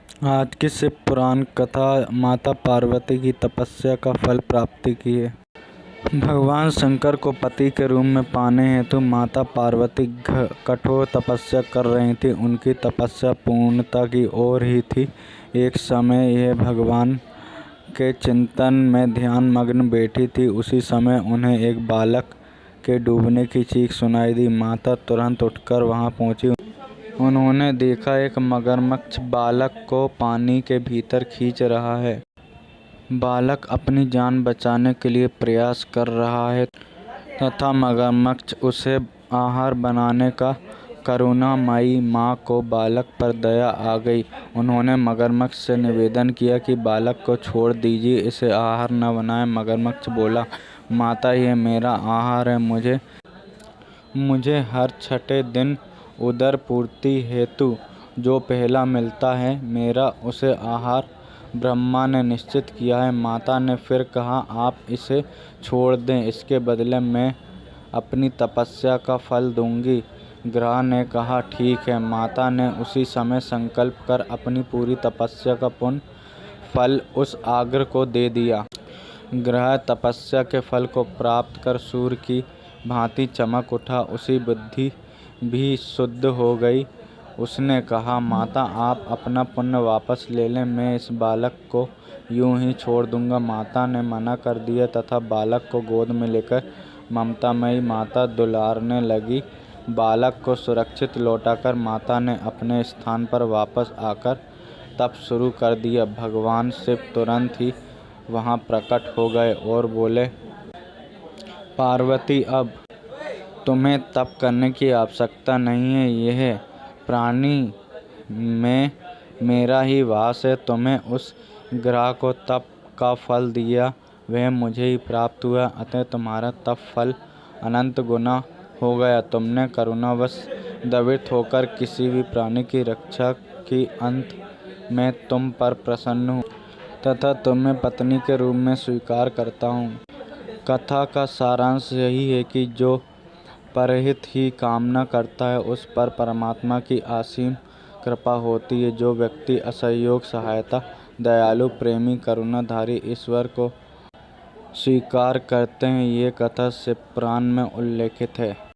आज की शिव पुराण कथा माता पार्वती की तपस्या का फल प्राप्ति की है। भगवान शंकर को पति के रूप में पाने हेतु माता पार्वती कठोर तपस्या कर रही थी। उनकी तपस्या पूर्णता की ओर ही थी। एक समय यह भगवान के चिंतन में ध्यान मग्न बैठी थी। उसी समय उन्हें एक बालक के डूबने की चीख सुनाई दी। माता तुरंत उठकर वहां पहुंची। उन्होंने देखा एक मगरमच्छ बालक को पानी के भीतर खींच रहा है। बालक अपनी जान बचाने के लिए प्रयास कर रहा है तथा मगरमच्छ उसे आहार बनाने का करुणामयी माँ को बालक पर दया आ गई। उन्होंने मगरमच्छ से निवेदन किया कि बालक को छोड़ दीजिए, इसे आहार न बनाएं। मगरमच्छ बोला, माता यह मेरा आहार है। मुझे हर छठे दिन उदर पूर्ति हेतु जो पहला मिलता है मेरा उसे आहार ब्रह्मा ने निश्चित किया है। माता ने फिर कहा, आप इसे छोड़ दें, इसके बदले मैं अपनी तपस्या का फल दूंगी। ग्रह ने कहा, ठीक है। माता ने उसी समय संकल्प कर अपनी पूरी तपस्या का पुण्य फल उस आग्रह को दे दिया। ग्रह तपस्या के फल को प्राप्त कर सूर्य की भांति चमक उठा। उसी बुद्धि भी शुद्ध हो गई। उसने कहा, माता आप अपना पुण्य वापस ले लें, मैं इस बालक को यूं ही छोड़ दूंगा। माता ने मना कर दिया तथा बालक को गोद में लेकर ममतामयी माता दुलारने लगी। बालक को सुरक्षित लौटाकर माता ने अपने स्थान पर वापस आकर तप शुरू कर दिया। भगवान शिव तुरंत ही वहां प्रकट हो गए और बोले, पार्वती अब तुम्हें तप करने की आवश्यकता नहीं है। यह प्राणी में मेरा ही वास है। तुम्हें उस ग्रह को तप का फल दिया वह मुझे ही प्राप्त हुआ, अतः तुम्हारा तप फल अनंत गुना हो गया। तुमने करुणावश द्रवित होकर किसी भी प्राणी की रक्षा की। अंत में तुम पर प्रसन्न हूँ तथा तुम्हें पत्नी के रूप में स्वीकार करता हूँ। कथा का सारांश यही है कि जो परहित ही कामना करता है उस पर परमात्मा की असीम कृपा होती है। जो व्यक्ति असहयोग सहायता दयालु प्रेमी करुणाधारी ईश्वर को स्वीकार करते हैं, ये कथा शिव पुराण में उल्लेखित है।